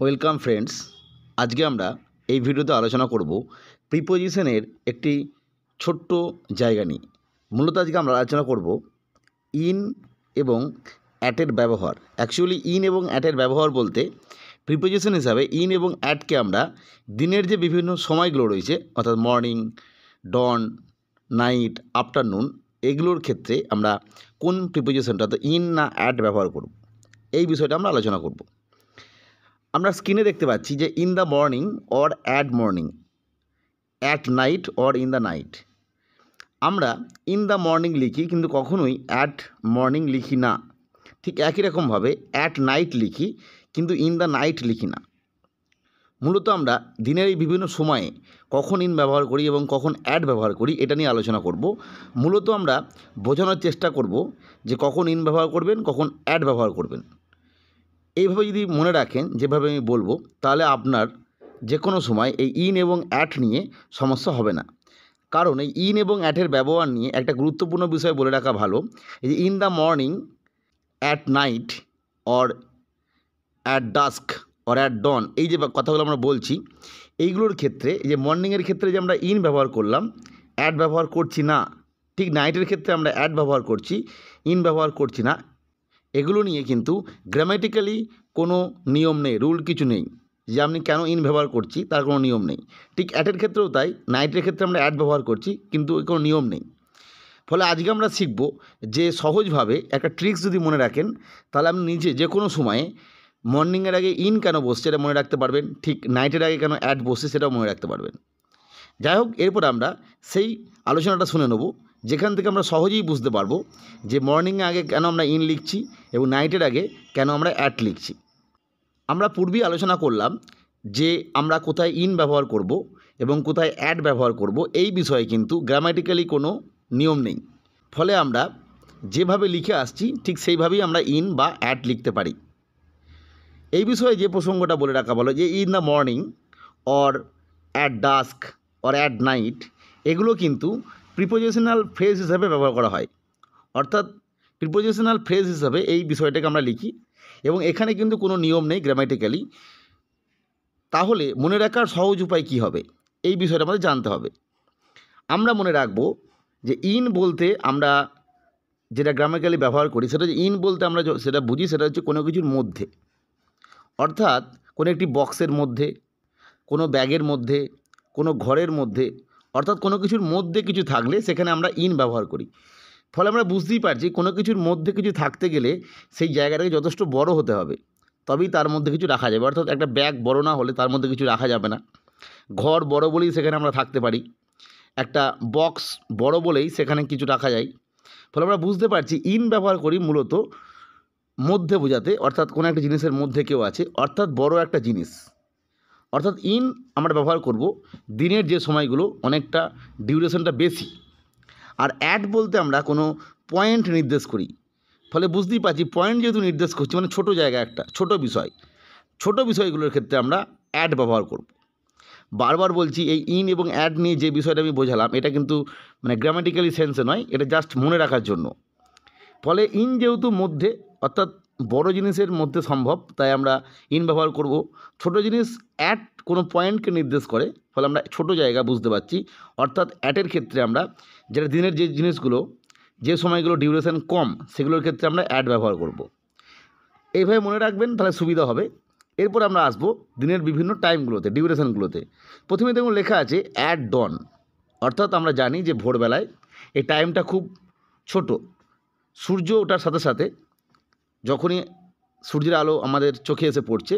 Welcome friends. আজকে আমরা এই ভিডিওতে আলোচনা করব প্রিপোজিশনের একটি ছোট্ট জায়গা নিয়ে। মূলত আজকে আমরা আলোচনা করব ইন এবং অ্যাটের ব্যবহার। অ্যাকচুয়ালি ইন এবং অ্যাটের ব্যবহার বলতে প্রিপোজিশন হিসাবে ইন এবং অ্যাটকে আমরা দিনের যে বিভিন্ন সময়গুলো রয়েছে, অর্থাৎ মর্নিং, ডন, নাইট, আফটারনুন, এগুলোর ক্ষেত্রে আমরা কোন প্রিপোজিশনটা, তো ইন না অ্যাট ব্যবহার করব, এই বিষয়টা আমরা আলোচনা করব। আমরা স্ক্রিনে দেখতে পাচ্ছি যে in the morning or at morning, at night or in the night. আমরা ইন দ্য মর্নিং লিখি কিন্তু কখনোই অ্যাট মর্নিং লিখি না। ঠিক একই রকমভাবে অ্যাট নাইট লিখি কিন্তু ইন দ্য নাইট লিখি না। মূলত আমরা দিনের এই বিভিন্ন সময়ে কখন ইন ব্যবহার করি এবং কখন অ্যাট ব্যবহার করি এটা নিয়ে আলোচনা করব। মূলত আমরা বোঝানোর চেষ্টা করব যে কখন ইন ব্যবহার করবেন, কখন অ্যাট ব্যবহার করবেন। এইভাবে যদি মনে রাখেন যেভাবে আমি বলবো, তাহলে আপনার যে কোনো সময় এই ইন এবং অ্যাট নিয়ে সমস্যা হবে না। কারণ এই ইন এবং অ্যাটের ব্যবহার নিয়ে একটা গুরুত্বপূর্ণ বিষয় বলে রাখা ভালো, এই যে in the morning, at night or at dusk or at dawn, এই যে কথাগুলো আমরা বলছি, এইগুলোর ক্ষেত্রে এই যে মর্নিংয়ের ক্ষেত্রে যে আমরা ইন ব্যবহার করলাম, অ্যাট ব্যবহার করছি না। ঠিক নাইটের ক্ষেত্রে আমরা অ্যাট ব্যবহার করছি, ইন ব্যবহার করছি না। এগুলো নিয়ে কিন্তু গ্রামেটিক্যালি কোনো নিয়ম নেই, রুল কিছু নেই যে আমি কেন ইন ব্যবহার করছি তার কোনো নিয়ম নেই। ঠিক অ্যাটের ক্ষেত্রেও তাই, নাইটের ক্ষেত্রে আমরা অ্যাট ব্যবহার করছি কিন্তু কোনো নিয়ম নেই। ফলে আজকে আমরা শিখব যে সহজভাবে একটা ট্রিক্স যদি মনে রাখেন, তাহলে আপনি নিজে যে কোনো সময়ে মর্নিংয়ের আগে ইন কেন বসছে এটা মনে রাখতে পারবেন, ঠিক নাইটের আগে কেন অ্যাট বসছে সেটাও মনে রাখতে পারবেন। যাই হোক, এরপর আমরা সেই আলোচনাটা শুনে নেব, যেখান থেকে আমরা সহজেই বুঝতে পারবো যে মর্নিংয়ে আগে কেন আমরা ইন লিখছি এবং নাইটের আগে কেন আমরা অ্যাট লিখছি। আমরা পূর্বেই আলোচনা করলাম যে আমরা কোথায় ইন ব্যবহার করব এবং কোথায় অ্যাট ব্যবহার করব, এই বিষয়ে কিন্তু গ্রামাটিক্যালি কোনো নিয়ম নেই। ফলে আমরা যেভাবে লিখে আসছি ঠিক সেইভাবেই আমরা ইন বা অ্যাট লিখতে পারি। এই বিষয়ে যে প্রসঙ্গটা বলে রাখা ভালো যে in the morning or at dusk or at night, এগুলো কিন্তু প্রিপোজিশনাল ফ্রেজ হিসাবে ব্যবহার করা হয়। অর্থাৎ প্রিপোজিশনাল ফ্রেজ হিসাবে এই বিষয়টাকে আমরা লিখি এবং এখানে কিন্তু কোনো নিয়ম নেই গ্রামাটিক্যালি। তাহলে মনে রাখার সহজ উপায় কী হবে, এই বিষয়টা আমাদের জানতে হবে। আমরা মনে রাখবো যে ইন বলতে আমরা যেটা গ্রামাটিক্যালি ব্যবহার করি সেটা হচ্ছে ইন বলতে আমরা সেটা বুঝি সেটা হচ্ছে কোনো কিছুর মধ্যে, অর্থাৎ কোনো একটি বক্সের মধ্যে, কোনো ব্যাগের মধ্যে, কোনো ঘরের মধ্যে, অর্থাৎ কোনো কিছুর মধ্যে কিছু থাকলে সেখানে আমরা ইন ব্যবহার করি। ফলে আমরা বুঝতেই পারছি কোনো কিছুর মধ্যে কিছু থাকতে গেলে সেই জায়গাটাকে যথেষ্ট বড় হতে হবে, তবেই তার মধ্যে কিছু রাখা যাবে। অর্থাৎ একটা ব্যাগ বড় না হলে তার মধ্যে কিছু রাখা যাবে না। ঘর বড় বলেই সেখানে আমরা থাকতে পারি, একটা বক্স বড় বলেই সেখানে কিছু রাখা যায়। ফলে আমরা বুঝতে পারছি ইন ব্যবহার করি মূলত মধ্যে বোঝাতে, অর্থাৎ কোনো একটা জিনিসের মধ্যে কেউ আছে, অর্থাৎ বড় একটা জিনিস। অর্থাৎ ইন আমরা ব্যবহার করব দিনের যে সময়গুলো অনেকটা ডিউরেশনটা বেশি। আর অ্যাট বলতে আমরা কোনো পয়েন্ট নির্দেশ করি। ফলে বুঝতেই পারছি পয়েন্ট যেহেতু নির্দেশ করছি মানে ছোটো জায়গা, একটা ছোট বিষয়, ছোট বিষয়গুলোর ক্ষেত্রে আমরা অ্যাট ব্যবহার করব। বারবার বলছি এই ইন এবং অ্যাট নিয়ে যে বিষয়টা আমি বোঝালাম এটা কিন্তু মানে গ্রামাটিক্যালি সেন্সে নয়, এটা জাস্ট মনে রাখার জন্য। ফলে ইন যেহেতু মধ্যে, অর্থাৎ বড় জিনিসের মধ্যে সম্ভব, তাই আমরা ইন ব্যবহার করব। ছোট জিনিস অ্যাট কোনো পয়েন্টকে নির্দেশ করে, ফলে আমরা ছোট জায়গা বুঝতে পারছি। অর্থাৎ অ্যাটের ক্ষেত্রে আমরা যেটা দিনের যে জিনিসগুলো, যে সময়গুলো ডিউরেশন কম, সেগুলোর ক্ষেত্রে আমরা অ্যাট ব্যবহার করব। এইভাবে মনে রাখবেন, তাহলে সুবিধা হবে। এরপর আমরা আসবো দিনের বিভিন্ন টাইমগুলোতে, ডিউরেশনগুলোতে। প্রথমে দেখুন লেখা আছে অ্যাট ডন, অর্থাৎ আমরা জানি যে ভোরবেলায় এই টাইমটা খুব ছোট। সূর্য ওঠার সাথে সাথে যখনই সূর্যের আলো আমাদের চোখে এসে পড়ছে,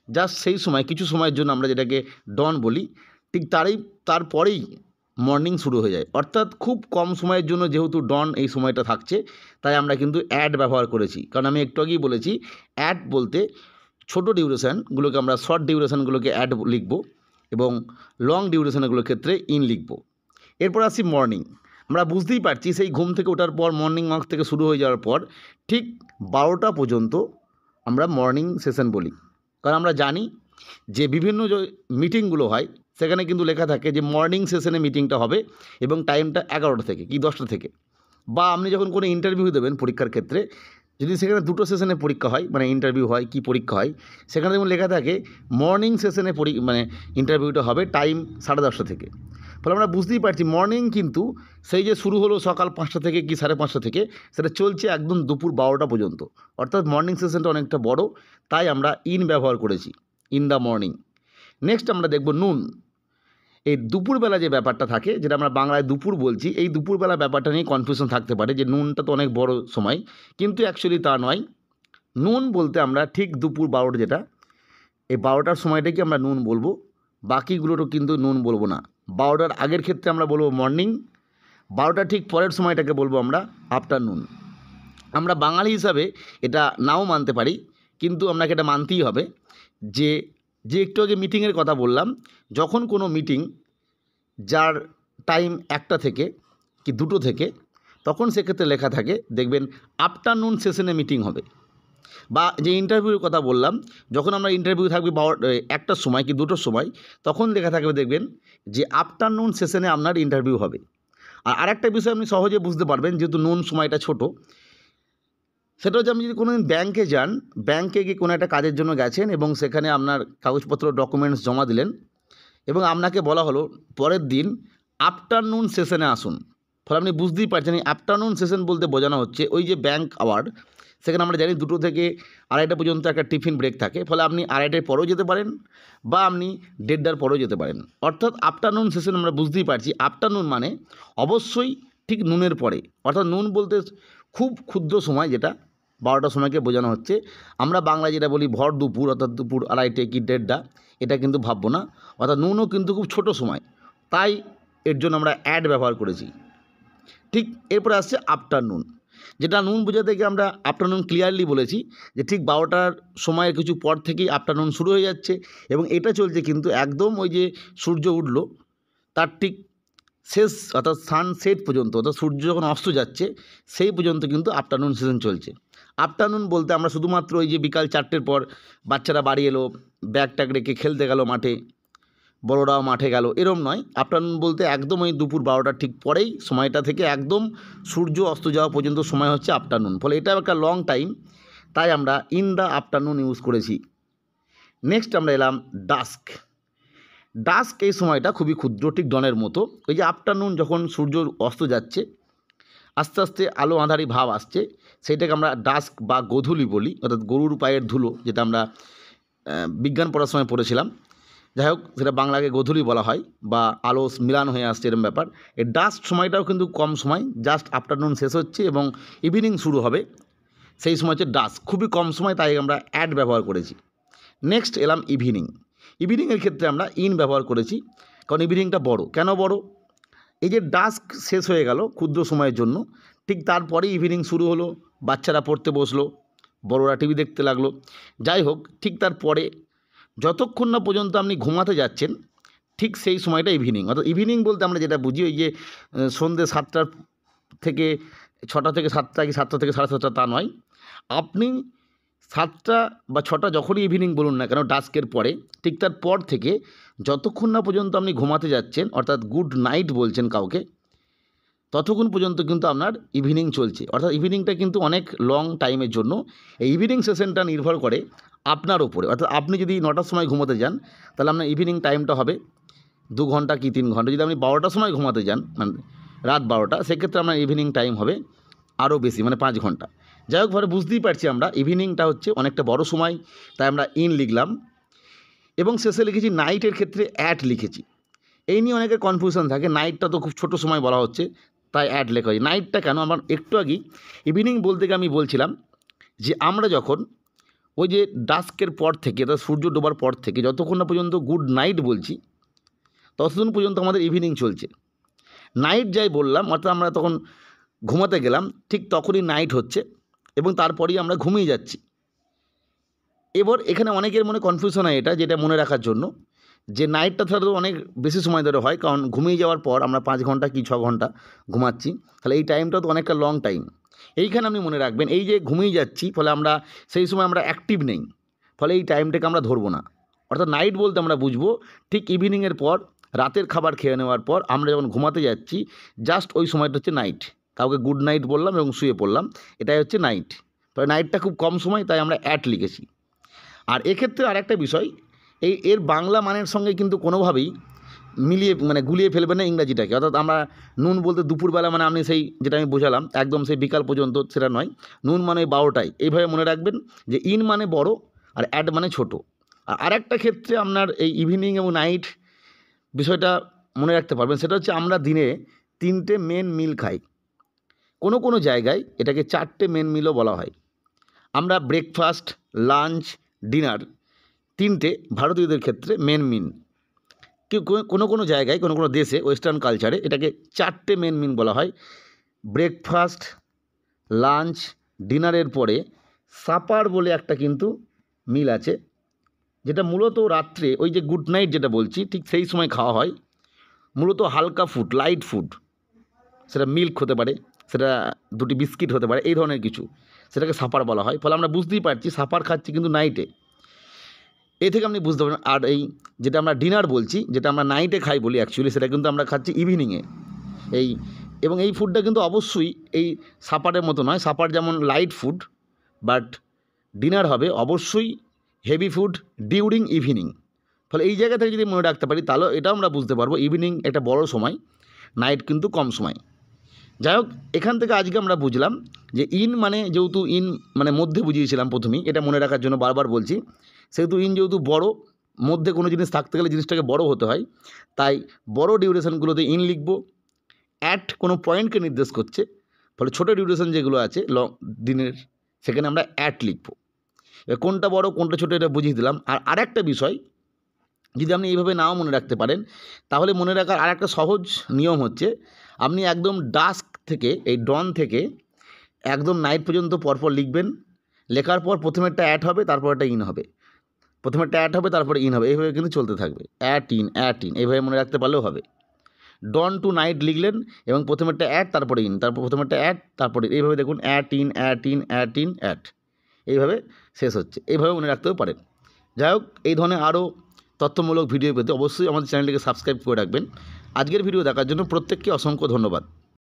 জাস্ট সেই সময় কিছু সময়ের জন্য আমরা যেটাকে ডন বলি, ঠিক তারপরেই মর্নিং শুরু হয়ে যায়। অর্থাৎ খুব কম সময়ের জন্য যেহেতু ডন এই সময়টা থাকছে, তাই আমরা কিন্তু অ্যাট ব্যবহার করেছি। কারণ আমি একটু আগেই বলেছি অ্যাট বলতে ছোটো ডিউরেশানগুলোকে আমরা, শর্ট ডিউরেশানগুলোকে অ্যাট লিখব এবং লং ডিউরেশনগুলোর ক্ষেত্রে ইন লিখব। এরপর আসি মর্নিং। আমরা বুঝতেই পারছি সেই ঘুম থেকে ওঠার পর মর্নিং ওয়াক থেকে শুরু হয়ে যাওয়ার পর ঠিক 12টা পর্যন্ত আমরা মর্নিং সেশন বলি। কারণ আমরা জানি যে বিভিন্ন যে মিটিংগুলো হয় সেখানে কিন্তু লেখা থাকে যে মর্নিং সেশনে মিটিংটা হবে এবং টাইমটা 11টা থেকে কি 10টা থেকে। বা আপনি যখন কোনো ইন্টারভিউ দেবেন পরীক্ষার ক্ষেত্রে, যদি সেখানে দুটো সেশনে পরীক্ষা হয়, মানে ইন্টারভিউ হয় কি পরীক্ষা হয়, সেখানে যেমন লেখা থাকে মর্নিং সেশনে মানে ইন্টারভিউটা হবে টাইম 10:30 থেকে। ফলে আমরা বুঝতেই পারছি মর্নিং কিন্তু সেই যে শুরু হলো সকাল 5টা থেকে কি 5:30 থেকে, সেটা চলছে একদম দুপুর 12টা পর্যন্ত। অর্থাৎ মর্নিং সেশনটা অনেকটা বড়, তাই আমরা ইন ব্যবহার করেছি, ইন দ্য মর্নিং। নেক্সট আমরা দেখব নুন। এই দুপুরবেলা যে ব্যাপারটা থাকে, যেটা আমরা বাংলায় দুপুর বলছি, এই দুপুরবেলা ব্যাপারটা নিয়ে কনফিউশন থাকতে পারে যে নুনটা তো অনেক বড় সময়, কিন্তু অ্যাকচুয়ালি তা নয়। নুন বলতে আমরা ঠিক দুপুর 12টা, যেটা এই 12টার সময়টাকে আমরা নুন বলবো, বাকিগুলোরও কিন্তু নুন বলবো না। 12টার আগের ক্ষেত্রে আমরা বলবো মর্নিং, 12টার ঠিক পরের সময়টাকে বলবো আমরা আফটারনুন। আমরা বাঙালি হিসাবে এটা নাও মানতে পারি, কিন্তু আপনাকে এটা মানতেই হবে যে একটু আগে মিটিংয়ের কথা বললাম, যখন কোনো মিটিং যার টাইম 1টা থেকে কি 2টো থেকে, তখন সেক্ষেত্রে লেখা থাকে দেখবেন আফটারনুন সেশনে মিটিং হবে। বা যে ইন্টারভিউর কথা বললাম, যখন আমরা ইন্টারভিউ থাকবে 1টার সময় কি 2টোর সময়, তখন লেখা থাকবে দেখবেন যে আফটারনুন সেশনে আপনার ইন্টারভিউ হবে। আর আরেকটা বিষয় আপনি সহজে বুঝতে পারবেন, যেহেতু নুন সময়টা ছোট, সেটা হচ্ছে আপনি যদি কোনো দিন ব্যাংকে যান, ব্যাংকে গিয়ে কোনো একটা কাজের জন্য গেছেন এবং সেখানে আপনার কাগজপত্র ডকুমেন্টস জমা দিলেন এবং আপনাকে বলা হলো পরের দিন আফটারনুন সেশনে আসুন। ফলে আপনি বুঝতেই পারছেন এই আফটারনুন সেশন বলতে বোঝানো হচ্ছে ওই যে ব্যাংক আওয়ার, সেখানে আমরা জানি 2টো থেকে 2:30 পর্যন্ত একটা টিফিন ব্রেক থাকে। ফলে আপনি 2:30টার পরেও যেতে পারেন বা আপনি 1:30টার পরেও যেতে পারেন। অর্থাৎ আফটারনুন সেশন আমরা বুঝতেই পারছি আফটারনুন মানে অবশ্যই ঠিক নুনের পরে। অর্থাৎ নুন বলতে খুব ক্ষুদ্র সময়, যেটা 12টার সময়কে বোঝানো হচ্ছে। আমরা বাংলায় যেটা বলি ভর দুপুর, অর্থাৎ দুপুর 2:30 কি 1:30, এটা কিন্তু ভাববো না। অর্থাৎ নুনও কিন্তু খুব ছোট সময়, তাই এর জন্য আমরা অ্যাড ব্যবহার করেছি। ঠিক এরপরে আসছে আফটারনুন, যেটা নুন বোঝাতে গিয়ে আমরা আফটারনুন ক্লিয়ারলি বলেছি যে ঠিক 12টার সময়ের কিছু পর থেকেই আফটারনুন শুরু হয়ে যাচ্ছে এবং এটা চলছে কিন্তু একদম ওই যে সূর্য উঠলো তার ঠিক শেষ, অর্থাৎ সানসেট পর্যন্ত, অর্থাৎ সূর্য যখন অস্ত যাচ্ছে সেই পর্যন্ত কিন্তু আফটারনুন সিজন চলছে। আফটারনুন বলতে আমরা শুধুমাত্র ওই যে বিকাল 4টের পর বাচ্চারা বাড়ি এলো, ব্যাগ ট্যাগ রেখে খেলতে গেল মাঠে, বড়রাও মাঠে গেল, এরম নয়। আফটারনুন বলতে একদম ওই দুপুর 12টার ঠিক পরেই সময়টা থেকে একদম সূর্য অস্ত যাওয়া পর্যন্ত সময় হচ্ছে আফটারনুন। ফলে এটা একটা লং টাইম, তাই আমরা ইন দ্য আফটারনুন ইউজ করেছি। নেক্সট আমরা এলাম ডাস্ক। ডাস্ক এই সময়টা খুবই ক্ষুদ্র, ঠিক ডনের মতো। ওই যে আফটারনুন যখন সূর্য অস্ত যাচ্ছে, আস্তে আস্তে আলো আঁধারি ভাব আসছে, সেইটাকে আমরা ডাস্ক বা গোধূলি বলি, অর্থাৎ গরুর পায়ের ধুলো, যেটা আমরা বিজ্ঞান পড়ার সময় পড়েছিলাম। যাই হোক, সেটা বাংলাকে গোধূলি বলা হয় বা আলো মিলান হয়ে আসছে এরকম ব্যাপার। এই ডাস্ক সময়টাও কিন্তু কম সময়, জাস্ট আফটারনুন শেষ হচ্ছে এবং ইভিনিং শুরু হবে, সেই সময় হচ্ছে ডাস্ক, খুবই কম সময়, তাই আমরা অ্যাড ব্যবহার করেছি। নেক্সট এলাম ইভিনিং। ইভিনিংয়ের ক্ষেত্রে আমরা ইন ব্যবহার করেছি, কারণ ইভিনিংটা বড়। কেন বড়? এই যে ডাস্ক শেষ হয়ে গেল ক্ষুদ্র সময়ের জন্য, ঠিক তারপরেই ইভিনিং শুরু হলো, বাচ্চারা পড়তে বসলো, বড়রা টিভি দেখতে লাগলো। যাই হোক, ঠিক তারপরে যতক্ষণ না পর্যন্ত আপনি ঘুমাতে যাচ্ছেন, ঠিক সেই সময়টা ইভিনিং। অর্থাৎ ইভিনিং বলতে আমরা যেটা বুঝি ওই যে সন্ধ্যে 7টা থেকে 6টা থেকে 7টা কি 7টা থেকে 7:30, তা নয়। আপনি 7টা বা 6টা যখনই ইভিনিং বলুন না কেন ডাস্কের পরে, ঠিক তার পর থেকে যতক্ষণ না পর্যন্ত আপনি ঘুমাতে যাচ্ছেন, অর্থাৎ গুড নাইট বলছেন কাউকে, ততক্ষণ পর্যন্ত কিন্তু আপনার ইভিনিং চলছে। অর্থাৎ ইভিনিংটা কিন্তু অনেক লং টাইমের জন্য। এই ইভিনিং সেশনটা নির্ভর করে আপনার ওপরে। অর্থাৎ আপনি যদি 9টার সময় ঘুমোতে যান, তাহলে আপনার ইভিনিং টাইমটা হবে 2 ঘন্টা কি 3 ঘন্টা। যদি আপনি 12টার সময় ঘুমাতে যান, মানে রাত 12টা, সেক্ষেত্রে আপনার ইভিনিং টাইম হবে আরও বেশি, মানে 5 ঘন্টা। যাই হোক, ঘরে বুঝতেই পারছি আমরা ইভিনিংটা হচ্ছে অনেকটা বড় সময়, তাই আমরা ইন লিখলাম এবং শেষে লিখেছি নাইটের ক্ষেত্রে অ্যাট লিখেছি। এই নিয়ে অনেকের কনফিউশন থাকে, নাইটটা তো খুব ছোট সময় বলা হচ্ছে, তাই অ্যাড লেখা হয়। নাইটটা কেন? আমার একটু আগেই ইভিনিং বলতে গিয়ে আমি বলছিলাম যে আমরা যখন ওই যে ডাস্কের পর থেকে, অর্থাৎ সূর্য ডোবার পর থেকে যতক্ষণ না পর্যন্ত গুড নাইট বলছি, ততক্ষণ পর্যন্ত আমাদের ইভিনিং চলছে। নাইট যাই বললাম, অর্থাৎ আমরা তখন ঘুমাতে গেলাম, ঠিক তখনই নাইট হচ্ছে এবং তারপরেই আমরা ঘুমিয়ে যাচ্ছি। এবার এখানে অনেকের মনে কনফিউশন হয়, এটা যেটা মনে রাখার জন্য, যে নাইটটা ধরো অনেক বেশি সময় ধরে হয়, কারণ ঘুমিয়ে যাওয়ার পর আমরা 5 ঘন্টা কি 6 ঘন্টা ঘুমাচ্ছি, তাহলে এই টাইমটা তো অনেকটা লং টাইম। এইখানে আপনি মনে রাখবেন, এই যে ঘুমিয়ে যাচ্ছি, ফলে আমরা সেই সময় আমরা অ্যাক্টিভ নেই, ফলে এই টাইমটাকে আমরা ধরবো না। অর্থাৎ নাইট বলতে আমরা বুঝবো ঠিক ইভিনিংয়ের পর, রাতের খাবার খেয়ে নেওয়ার পর আমরা যখন ঘুমাতে যাচ্ছি, জাস্ট ওই সময়টা হচ্ছে নাইট। কাউকে গুড নাইট বললাম এবং শুয়ে পড়লাম, এটাই হচ্ছে নাইট। তবে নাইটটা খুব কম সময়, তাই আমরা অ্যাট লিখেছি। আর এক্ষেত্রে আরেকটা বিষয়, এর বাংলা মানের সঙ্গে কিন্তু কোনোভাবেই মিলিয়ে গুলিয়ে ফেলবে না ইংরাজিটাকে। অর্থাৎ আমরা নুন বলতে দুপুরবেলা মানে আপনি সেই যেটা আমি বোঝালাম একদম সেই বিকাল পর্যন্ত, সেটা নয়। নুন মানে 12টায়, এইভাবে মনে রাখবেন যে ইন মানে বড় আর অ্যাট মানে ছোট। আর আরেকটা ক্ষেত্রে আপনার এই ইভিনিং এবং নাইট বিষয়টা মনে রাখতে পারবেন, সেটা হচ্ছে আমরা দিনে 3টে মেন মিল খাই। কোনো জায়গায় এটাকে 4টে মেন মিলও বলা হয়। আমরা ব্রেকফাস্ট, লাঞ্চ, ডিনার 3টে ভারতীয়দের ক্ষেত্রে মেন মিল। কোনো জায়গায় কোনো দেশে ওয়েস্টার্ন কালচারে এটাকে 4টে মেন মিল বলা হয়। ব্রেকফাস্ট, লাঞ্চ, ডিনারের পরে সাপার বলে একটা কিন্তু মিল আছে, যেটা মূলত রাত্রে ওই যে গুড নাইট যেটা বলছি ঠিক সেই সময় খাওয়া হয়। মূলত হালকা ফুড, লাইট ফুড, সেটা মিল্ক হতে পারে, সেটা 2টি বিস্কিট হতে পারে, এই ধরনের কিছু, সেটাকে সাপার বলা হয়। ফলে আমরা বুঝতেই পারছি সাপার খাচ্ছি কিন্তু নাইটে। এ থেকে আপনি বুঝতে পারবেন। আর এই যেটা আমরা ডিনার বলছি, যেটা আমরা নাইটে খাই বলি অ্যাকচুয়ালি, সেটা কিন্তু আমরা খাচ্ছি ইভিনিংয়ে। এবং এই ফুডটা কিন্তু অবশ্যই এই সাপারের মতো নয়। সাপার যেমন লাইট ফুড, বাট ডিনার হবে অবশ্যই হেভি ফুড ডিউরিং ইভিনিং। ফলে এই জায়গা থেকে যদি মনে রাখতে পারি তাহলে এটাও আমরা বুঝতে পারবো ইভিনিং একটা বড় সময়, নাইট কিন্তু কম সময়। যাই হোক, এখান থেকে আজকে আমরা বুঝলাম যে ইন মানে, যেহেতু ইন মানে মধ্যে বুঝিয়েছিলাম প্রথমেই, এটা মনে রাখার জন্য বারবার বলছি, সেহেতু ইন যেহেতু বড়, মধ্যে কোনো জিনিস থাকতে গেলে জিনিসটাকে বড় হতে হয়, তাই বড় ডিউরেশনগুলোতে ইন লিখব। অ্যাট কোনো পয়েন্টকে নির্দেশ করছে, ফলে ছোটো ডিউরেশন যেগুলো আছে লং দিনের, সেখানে আমরা অ্যাট লিখব। কোনটা বড় কোনটা ছোটো এটা বুঝিয়ে দিলাম। আর আরেকটা বিষয়, যদি আপনি এইভাবে নাও মনে রাখতে পারেন, তাহলে মনে রাখার আরেকটা সহজ নিয়ম হচ্ছে, আপনি একদম ডাস্ক থেকে, এই ডন থেকে একদম নাইট পর্যন্ত পরপর লিখবেন। লেখার পর প্রথমেরটা অ্যাট হবে, তারপর একটা ইন হবে, প্রথমেরটা অ্যাট হবে, তারপরে ইন হবে, এইভাবে কিন্তু চলতে থাকবে। অ্যাট ইন, এইভাবে মনে রাখতে পারলেও হবে। ডন টু নাইট লিখলেন এবং প্রথমেরটা অ্যাট, তারপরে ইন, তারপর প্রথমেরটা অ্যাট, তারপরে এইভাবে দেখুন অ্যাট ইন, অ্যাট, এইভাবে শেষ হচ্ছে। এইভাবে মনে রাখতেও পারেন। যাই হোক, এই ধরনের আরও তথ্যমূলক ভিডিও পেতে অবশ্যই আমাদের চ্যানেলটিকে সাবস্ক্রাইব করে রাখবেন। আজকের ভিডিও দেখার জন্য প্রত্যেককে অসংখ্য ধন্যবাদ।